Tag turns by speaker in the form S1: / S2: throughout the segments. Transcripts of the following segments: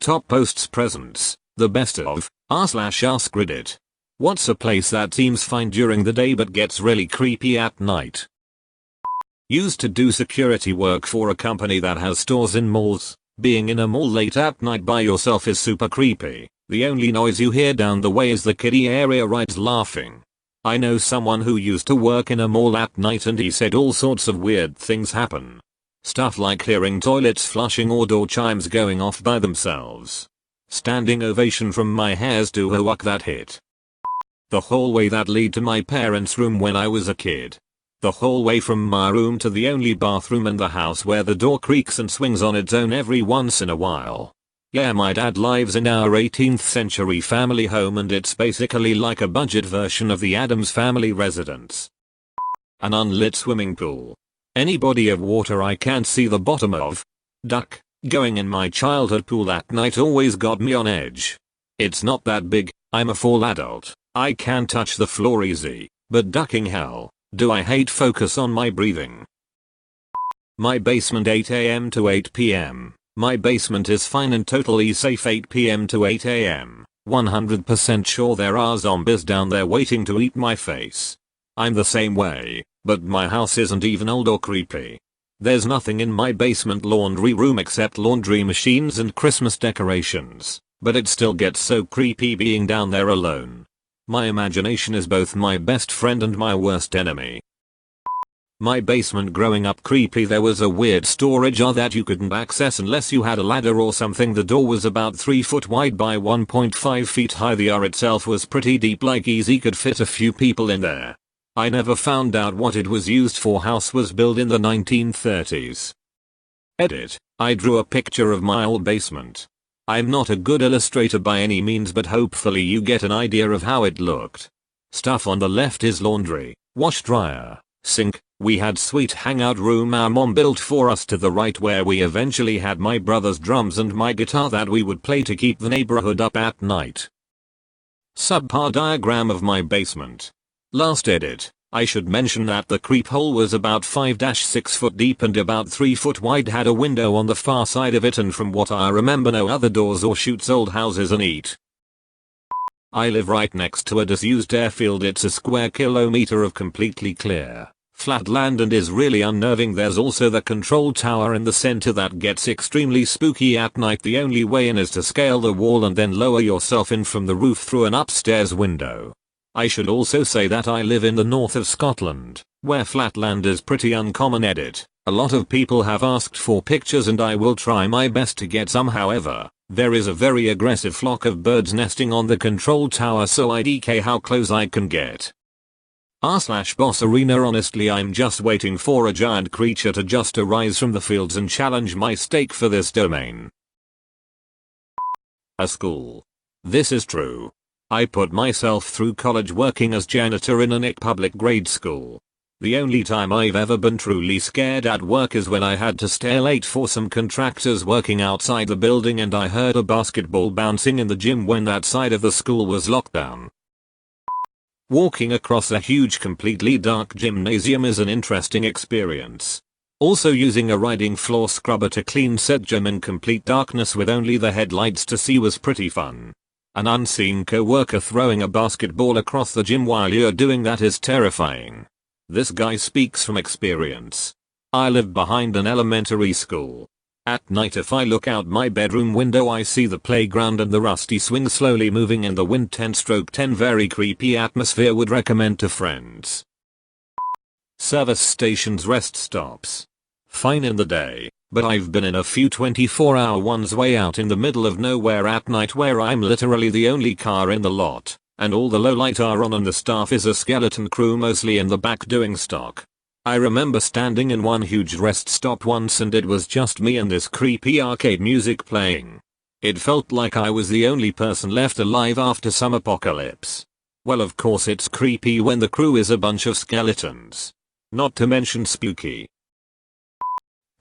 S1: Top posts presents, the best of, r/Askreddit. What's a place that seems fine during the day but gets really creepy at night? Used to do security work for a company that has stores in malls. Being in a mall late at night by yourself is super creepy. The only noise you hear down the way is the kiddie area rides laughing. I know someone who used to work in a mall at night and he said all sorts of weird things happen. Stuff like hearing toilets flushing or door chimes going off by themselves. Standing ovation from my hairs to a whack that hit. The hallway that lead to my parents' room when I was a kid. The hallway from my room to the only bathroom in the house where the door creaks and swings on its own every once in a while. Yeah, my dad lives in our 18th century family home and it's basically like a budget version of the Addams Family residence. An unlit swimming pool. Any body of water I can't see the bottom of. Duck. Going in my childhood pool at night always got me on edge. It's not that big, I'm a full adult, I can touch the floor easy, but ducking hell, do I hate focus on my breathing. My basement 8 AM to 8 PM. My basement is fine and totally safe 8 PM to 8 AM. 100% sure there are zombies down there waiting to eat my face. I'm the same way, but my house isn't even old or creepy. There's nothing in my basement laundry room except laundry machines and Christmas decorations, but it still gets so creepy being down there alone. My imagination is both my best friend and my worst enemy. My basement growing up creepy. There was a weird storage jar that you couldn't access unless you had a ladder or something. The door was about 3 foot wide by 1.5 feet high. The jar itself was pretty deep, like easy could fit a few people in there. I never found out what it was used for. House was built in the 1930s. Edit. I drew a picture of my old basement. I'm not a good illustrator by any means, but hopefully you get an idea of how it looked. Stuff on the left is laundry, wash dryer, sink. We had sweet hangout room our mom built for us to the right, where we eventually had my brother's drums and my guitar that we would play to keep the neighborhood up at night. Subpar diagram of my basement. Last edit. I should mention that the creep hole was about 5-6 foot deep and about 3 foot wide, had a window on the far side of it, and from what I remember no other doors or chutes. Old houses are neat. I live right next to a disused airfield. It's a square kilometer of completely clear, flat land and is really unnerving. There's also the control tower in the center that gets extremely spooky at night. The only way in is to scale the wall and then lower yourself in from the roof through an upstairs window. I should also say that I live in the north of Scotland, where flatland is pretty uncommon. Edit. A lot of people have asked for pictures and I will try my best to get some. However, there is a very aggressive flock of birds nesting on the control tower, so I DK how close I can get. r/boss arena. Honestly, I'm just waiting for a giant creature to just arise from the fields and challenge my stake for this domain. A school. This is true. I put myself through college working as janitor in a public grade school. The only time I've ever been truly scared at work is when I had to stay late for some contractors working outside the building and I heard a basketball bouncing in the gym when that side of the school was locked down. Walking across a huge completely dark gymnasium is an interesting experience. Also, using a riding floor scrubber to clean said gym in complete darkness with only the headlights to see was pretty fun. An unseen co-worker throwing a basketball across the gym while you're doing that is terrifying. This guy speaks from experience. I live behind an elementary school. At night, if I look out my bedroom window, I see the playground and the rusty swing slowly moving in the wind. 10/10 very creepy atmosphere. Would recommend to friends. Service stations, rest stops. Fine in the day, but I've been in a few 24-hour ones way out in the middle of nowhere at night where I'm literally the only car in the lot, and all the low light are on and the staff is a skeleton crew mostly in the back doing stock. I remember standing in one huge rest stop once and it was just me and this creepy arcade music playing. It felt like I was the only person left alive after some apocalypse. Well, of course it's creepy when the crew is a bunch of skeletons. Not to mention spooky.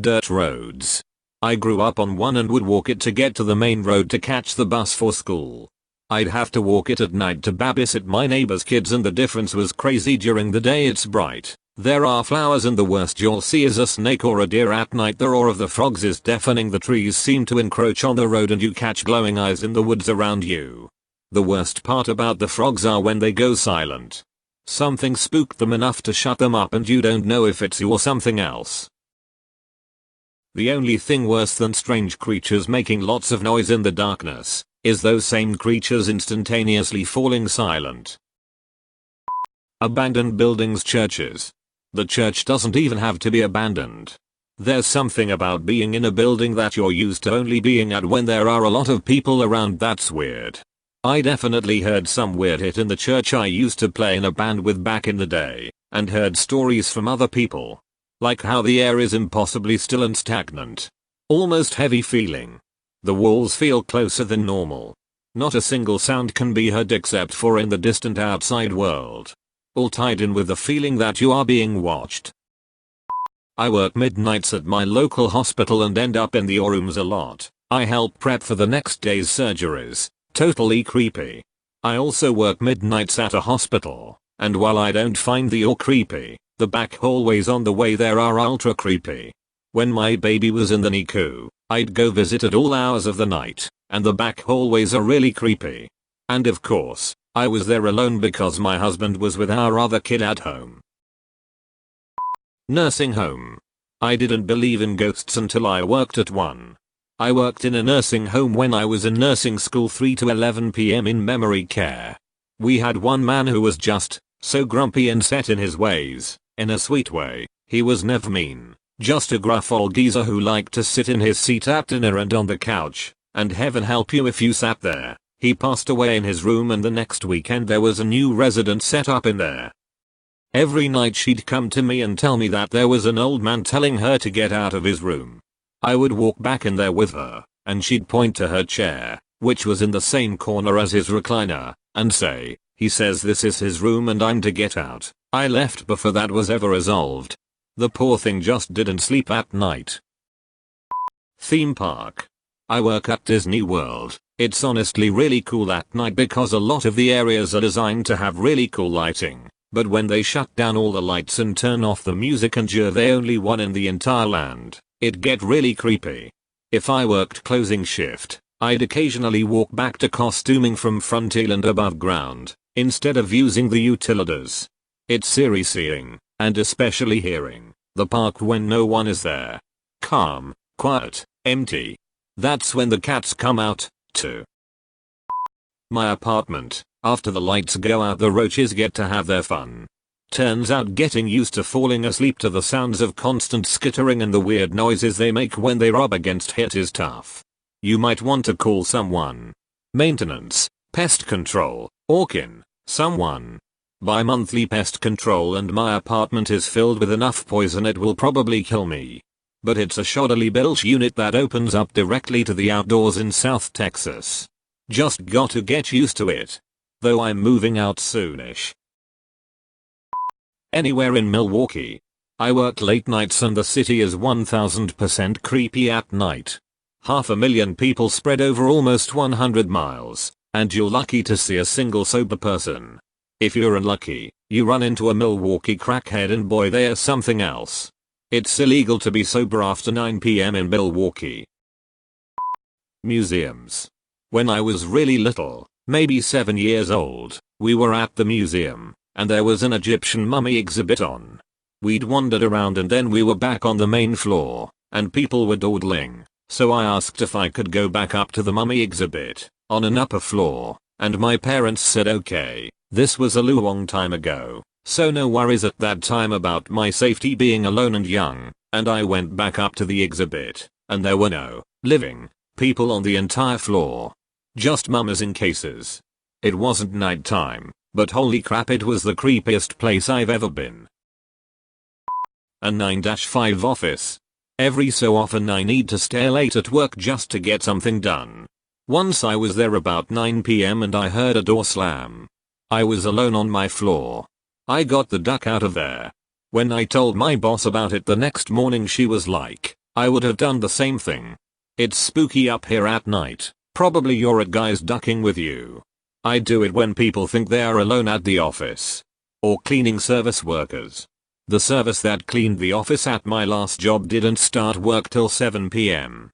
S1: Dirt roads. I grew up on one and would walk it to get to the main road to catch the bus for school. I'd have to walk it at night to babysit my neighbor's kids and the difference was crazy. During the day it's bright, There are flowers and the worst you'll see is a snake or a deer at night. The roar of the frogs is deafening. The trees seem to encroach on the road and you catch glowing eyes in the woods around you. The worst part about the frogs are when they go silent. Something spooked them enough to shut them up and you don't know if it's you or something else. The only thing worse than strange creatures making lots of noise in the darkness is those same creatures instantaneously falling silent. Abandoned buildings, churches. The church doesn't even have to be abandoned. There's something about being in a building that you're used to only being at when there are a lot of people around that's weird. I definitely heard some weird hit in the church I used to play in a band with back in the day, and heard stories from other people. Like how the air is impossibly still and stagnant. Almost heavy feeling. The walls feel closer than normal. Not a single sound can be heard except for in the distant outside world. All tied in with the feeling that you are being watched. I work midnights at my local hospital and end up in the OR rooms a lot. I help prep for the next day's surgeries. Totally creepy. I also work midnights at a hospital, and while I don't find the OR creepy, the back hallways on the way there are ultra creepy. When my baby was in the NICU, I'd go visit at all hours of the night, and the back hallways are really creepy. And of course, I was there alone because my husband was with our other kid at home. Nursing home. I didn't believe in ghosts until I worked at one. I worked in a nursing home when I was in nursing school 3 to 11 p.m. in memory care. We had one man who was just so grumpy and set in his ways, in a sweet way. He was never mean, just a gruff old geezer who liked to sit in his seat at dinner and on the couch, and heaven help you if you sat there. He passed away in his room and the next weekend there was a new resident set up in there. Every night she'd come to me and tell me that there was an old man telling her to get out of his room. I would walk back in there with her, and she'd point to her chair, which was in the same corner as his recliner, and say, "He says this is his room and I'm to get out." I left before that was ever resolved. The poor thing just didn't sleep at night. Theme park. I work at Disney World. It's honestly really cool at night because a lot of the areas are designed to have really cool lighting, but when they shut down all the lights and turn off the music and you're the only one in the entire land, it get really creepy. If I worked closing shift, I'd occasionally walk back to costuming from Frontierland above ground, instead of using the utilities. It's eerie seeing, and especially hearing, the park when no one is there. Calm, quiet, empty. That's when the cats come out, too. My apartment. After the lights go out the roaches get to have their fun. Turns out getting used to falling asleep to the sounds of constant skittering and the weird noises they make when they rub against it is tough. You might want to call someone. Maintenance, pest control, or someone. Bi-monthly pest control and my apartment is filled with enough poison it will probably kill me. But it's a shoddily built unit that opens up directly to the outdoors in South Texas. Just got to get used to it. Though I'm moving out soonish. Anywhere in Milwaukee. I work late nights and the city is 1000% creepy at night. 500,000 people spread over almost 100 miles, and you're lucky to see a single sober person. If you're unlucky, you run into a Milwaukee crackhead and boy they're something else. It's illegal to be sober after 9 p.m. in Milwaukee. Museums. When I was really little, maybe 7 years old, we were at the museum, and there was an Egyptian mummy exhibit on. We'd wandered around and then we were back on the main floor, and people were dawdling, so I asked if I could go back up to the mummy exhibit, on an upper floor, and my parents said okay. This was a long time ago, so no worries at that time about my safety being alone and young, and I went back up to the exhibit, and there were no living people on the entire floor. Just mummies in cases. It wasn't nighttime, but holy crap it was the creepiest place I've ever been. A 9-5 office. Every so often I need to stay late at work just to get something done. Once I was there about 9 p.m. and I heard a door slam. I was alone on my floor. I got the duck out of there. When I told my boss about it the next morning she was like, I would have done the same thing. It's spooky up here at night. Probably you're at guys ducking with you. I do it when people think they are alone at the office. Or cleaning service workers. The service that cleaned the office at my last job didn't start work till 7 p.m.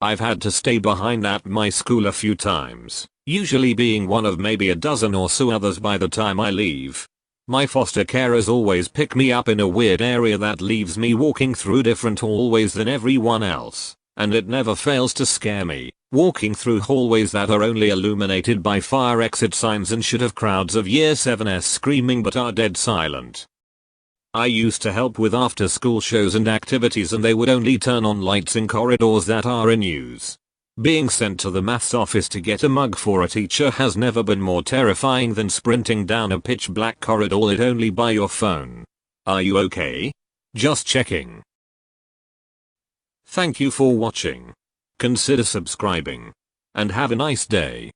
S1: I've had to stay behind at my school a few times, usually being one of maybe a dozen or so others by the time I leave. My foster carers always pick me up in a weird area that leaves me walking through different hallways than everyone else, and it never fails to scare me, walking through hallways that are only illuminated by fire exit signs and should have crowds of year 7s screaming but are dead silent. I used to help with after school shows and activities, and they would only turn on lights in corridors that are in use. Being sent to the maths office to get a mug for a teacher has never been more terrifying than sprinting down a pitch black corridor lit only by your phone. Are you okay? Just checking. Thank you for watching. Consider subscribing. And have a nice day.